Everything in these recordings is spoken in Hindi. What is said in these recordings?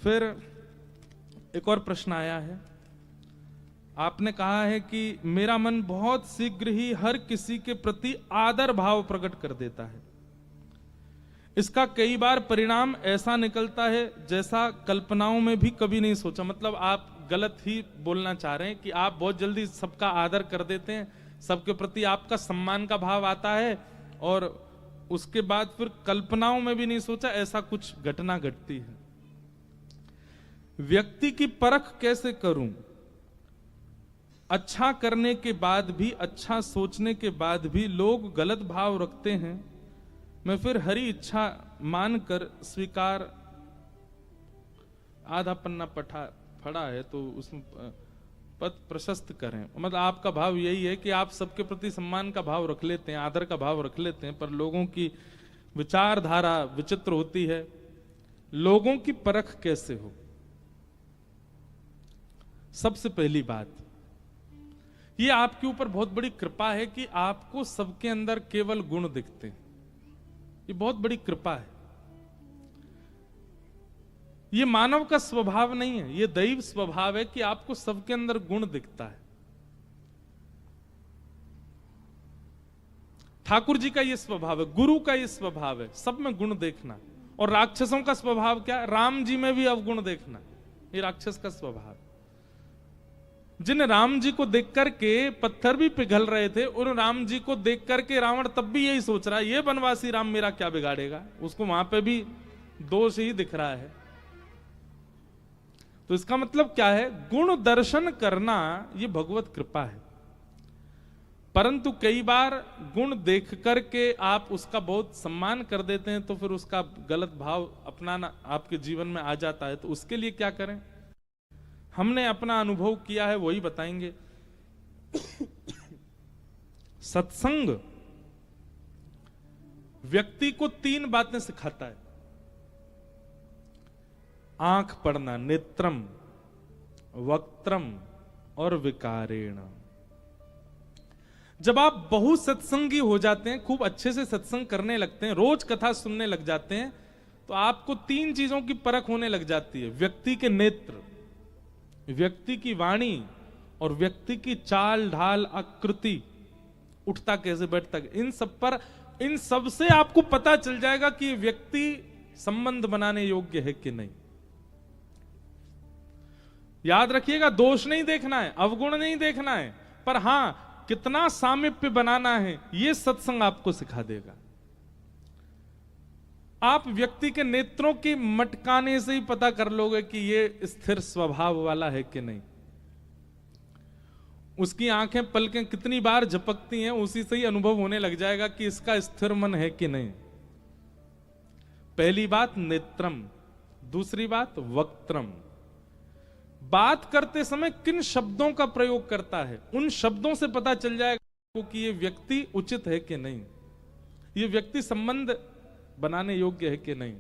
फिर एक और प्रश्न आया है। आपने कहा है कि मेरा मन बहुत शीघ्र ही हर किसी के प्रति आदर भाव प्रकट कर देता है। इसका कई बार परिणाम ऐसा निकलता है जैसा कल्पनाओं में भी कभी नहीं सोचा। मतलब आप गलत ही बोलना चाह रहे हैं कि आप बहुत जल्दी सबका आदर कर देते हैं, सबके प्रति आपका सम्मान का भाव आता है और उसके बाद फिर कल्पनाओं में भी नहीं सोचा ऐसा कुछ घटना घटती है। व्यक्ति की परख कैसे करूं? अच्छा करने के बाद भी, अच्छा सोचने के बाद भी लोग गलत भाव रखते हैं। मैं फिर हरी इच्छा मानकर स्वीकार। आधा पन्ना पढ़ा है तो उसमें पद प्रशस्त करें। मतलब आपका भाव यही है कि आप सबके प्रति सम्मान का भाव रख लेते हैं, आदर का भाव रख लेते हैं, पर लोगों की विचारधारा विचित्र होती है। लोगों की परख कैसे हो? सबसे पहली बात, ये आपके ऊपर बहुत बड़ी कृपा है कि आपको सबके अंदर केवल गुण दिखते हैं। ये बहुत बड़ी कृपा है। ये मानव का स्वभाव नहीं है, ये दैव स्वभाव है कि आपको सबके अंदर गुण दिखता है। ठाकुर जी का ये स्वभाव है, गुरु का ये स्वभाव है, सब में गुण देखना। और राक्षसों का स्वभाव क्या? राम जी में भी अवगुण देखना। ये राक्षस का स्वभाव। जिन राम जी को देख करके पत्थर भी पिघल रहे थे, उन राम जी को देख करके रावण तब भी यही सोच रहा है, ये बनवासी राम मेरा क्या बिगाड़ेगा। उसको वहां पे भी दोष ही दिख रहा है। तो इसका मतलब क्या है? गुण दर्शन करना ये भगवत कृपा है। परंतु कई बार गुण देख करके आप उसका बहुत सम्मान कर देते हैं तो फिर उसका गलत भाव अपनाना आपके जीवन में आ जाता है। तो उसके लिए क्या करें? हमने अपना अनुभव किया है, वही बताएंगे। सत्संग व्यक्ति को 3 बातें सिखाता है। आंख पढ़ना, नेत्रम, वक्त्रम और विकारेण। जब आप बहुत सत्संगी हो जाते हैं, खूब अच्छे से सत्संग करने लगते हैं, रोज कथा सुनने लग जाते हैं, तो आपको 3 चीजों की परख होने लग जाती है। व्यक्ति के नेत्र, व्यक्ति की वाणी और व्यक्ति की चाल ढाल, आकृति, उठता कैसे, बैठता। इन सब से आपको पता चल जाएगा कि व्यक्ति संबंध बनाने योग्य है कि नहीं। याद रखिएगा, दोष नहीं देखना है, अवगुण नहीं देखना है, पर हां कितना सामीप्य बनाना है, यह सत्संग आपको सिखा देगा। आप व्यक्ति के नेत्रों की मटकाने से ही पता कर लोगे कि ये स्थिर स्वभाव वाला है कि नहीं। उसकी आंखें पलकें कितनी बार झपकती हैं, उसी से ही अनुभव होने लग जाएगा कि इसका स्थिर मन है कि नहीं। पहली बात नेत्रम, दूसरी बात वक्त्रम। बात करते समय किन शब्दों का प्रयोग करता है, उन शब्दों से पता चल जाएगा कि ये व्यक्ति उचित है कि नहीं, ये व्यक्ति संबंध बनाने योग्य है कि नहीं।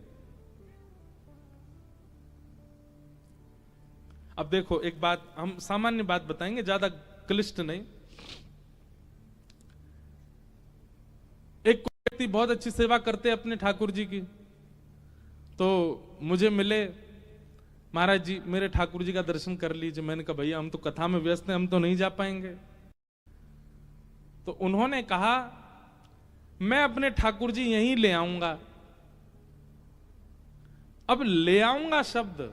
अब देखो, एक बात हम सामान्य बात बताएंगे, ज्यादा क्लिष्ट नहीं। एक व्यक्ति बहुत अच्छी सेवा करते हैं अपने ठाकुर जी की, तो मुझे मिले, महाराज जी मेरे ठाकुर जी का दर्शन कर लीजिए। मैंने कहा भैया हम तो कथा में व्यस्त हैं, हम तो नहीं जा पाएंगे। तो उन्होंने कहा मैं अपने ठाकुर जी यहीं ले आऊंगा। अब ले आऊंगा शब्द,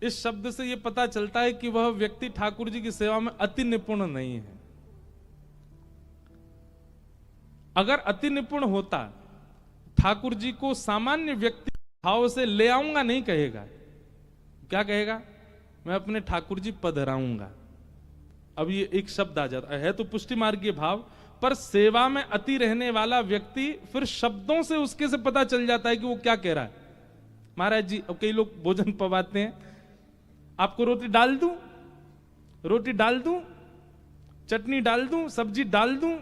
इस शब्द से यह पता चलता है कि वह व्यक्ति ठाकुर जी की सेवा में अति निपुण नहीं है। अगर अति निपुण होता, ठाकुर जी को सामान्य व्यक्ति भाव से ले आऊंगा नहीं कहेगा, क्या कहेगा? मैं अपने ठाकुर जी पधराऊंगा। अब ये एक शब्द आ जाता है तो पुष्टि मार्गीय भाव, पर सेवा में अति रहने वाला व्यक्ति फिर शब्दों से उसके से पता चल जाता है कि वो क्या कह रहा है। महाराज जी, अब कई लोग भोजन पवाते हैं, आपको रोटी डाल दूं, रोटी डाल दूं, चटनी डाल दूं, सब्जी डाल दूं।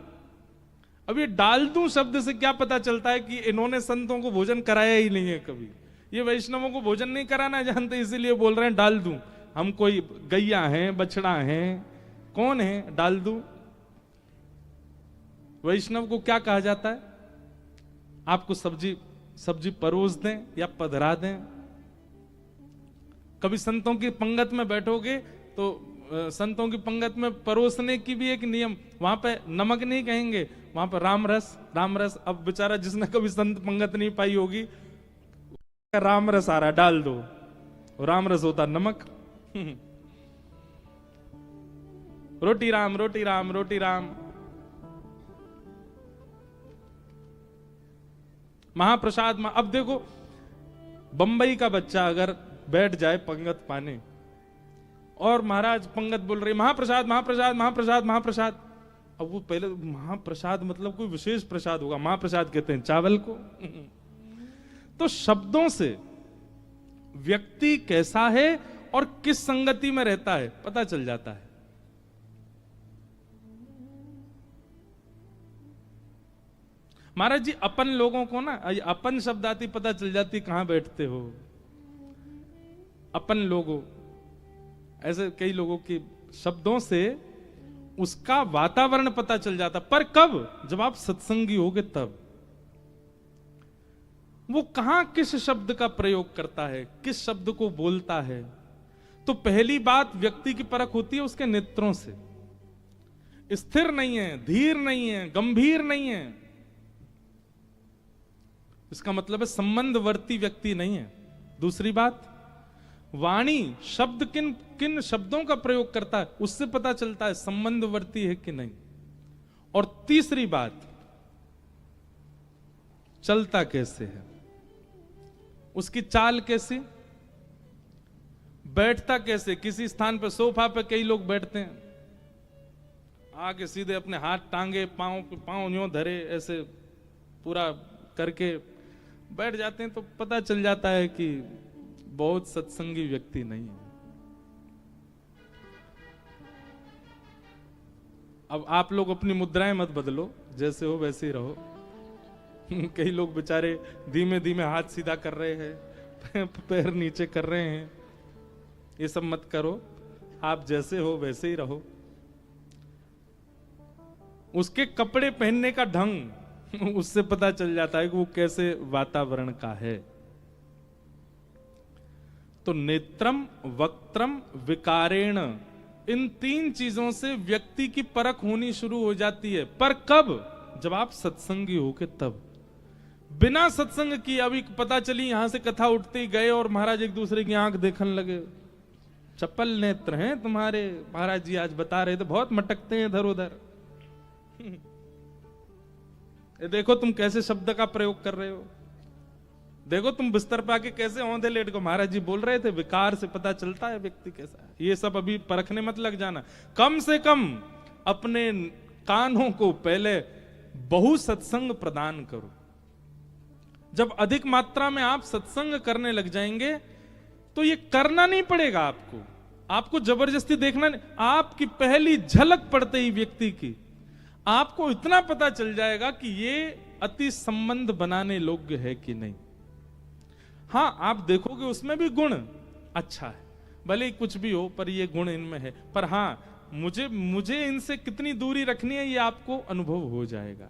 अब ये डाल दूं शब्द से क्या पता चलता है कि इन्होंने संतों को भोजन कराया ही नहीं है कभी। ये वैष्णवों को भोजन नहीं कराना जानते, इसीलिए बोल रहे हैं डाल दूं। हम कोई गैया हैं, बछड़ा हैं, कौन है डाल दूं? वैष्णव को क्या कहा जाता है? आपको सब्जी परोस दें या पधरा दें। कभी संतों की पंगत में बैठोगे तो संतों की पंगत में परोसने की भी एक नियम, वहां पे नमक नहीं कहेंगे, वहां पे राम रस, राम रस। अब बेचारा जिसने कभी संत पंगत नहीं पाई होगी, राम रस आ रहा डाल दो, राम रस होता नमक। रोटी राम, रोटी राम, रोटी राम। महाप्रसाद में अब देखो, बंबई का बच्चा अगर बैठ जाए पंगत पाने और महाराज पंगत बोल रही महाप्रसाद महाप्रसाद महाप्रसाद महाप्रसाद, अब वो पहले महाप्रसाद मतलब कोई विशेष प्रसाद होगा, महाप्रसाद कहते हैं चावल को। तो शब्दों से व्यक्ति कैसा है और किस संगति में रहता है पता चल जाता है। महाराज जी अपन लोगों को ना अपन शब्द आती पता चल जाती कहां बैठते हो। अपन लोगों, ऐसे कई लोगों के शब्दों से उसका वातावरण पता चल जाता, पर कब? जब आप सत्संगी होगे तब। वो कहां किस शब्द का प्रयोग करता है, किस शब्द को बोलता है। तो पहली बात व्यक्ति की परख होती है उसके नेत्रों से। स्थिर नहीं है, धीर नहीं है, गंभीर नहीं है, इसका मतलब है संबंधवर्ती व्यक्ति नहीं है। दूसरी बात, वाणी शब्द किन किन शब्दों का प्रयोग करता है उससे पता चलता है संबंधवर्ती है कि नहीं। और तीसरी बात, चलता कैसे है, उसकी चाल कैसी, बैठता कैसे। किसी स्थान पर सोफा पे कई लोग बैठते हैं, आके सीधे अपने हाथ टांगे, पांव यूं धरे, ऐसे पूरा करके बैठ जाते हैं, तो पता चल जाता है कि बहुत सत्संगी व्यक्ति नहीं है। अब आप लोग अपनी मुद्राएं मत बदलो, जैसे हो वैसे ही रहो। कई लोग बेचारे धीमे धीमे हाथ सीधा कर रहे हैं, पैर नीचे कर रहे हैं, ये सब मत करो। आप जैसे हो वैसे ही रहो। उसके कपड़े पहनने का ढंग, उससे पता चल जाता है कि वो कैसे वातावरण का है। तो नेत्रम, वक्त्रम, विकारेण, इन तीन चीजों से व्यक्ति की परख होनी शुरू हो जाती है। पर कब? जब आप सत्संगी होके तब। बिना सत्संग की अभी पता चली यहां से कथा उठते गए और महाराज एक दूसरे की आंख देखने लगे, चप्पल नेत्र हैं तुम्हारे, महाराज जी आज बता रहे थे बहुत मटकते हैं इधर उधर। देखो तुम कैसे शब्द का प्रयोग कर रहे हो, देखो तुम बिस्तर पे आके कैसे औंधे लेट को, महाराज जी बोल रहे थे विकार से पता चलता है व्यक्ति कैसा है। ये सब अभी परखने मत लग जाना। कम से कम अपने कानों को पहले बहु सत्संग प्रदान करो। जब अधिक मात्रा में आप सत्संग करने लग जाएंगे तो ये करना नहीं पड़ेगा आपको, आपको जबरदस्ती देखना नहीं। आपकी पहली झलक पड़ते ही व्यक्ति की आपको इतना पता चल जाएगा कि ये अति संबंध बनाने योग्य है कि नहीं। हां, आप देखोगे उसमें भी गुण अच्छा है, भले ही कुछ भी हो पर ये गुण इनमें है। पर हां, मुझे इनसे कितनी दूरी रखनी है ये आपको अनुभव हो जाएगा।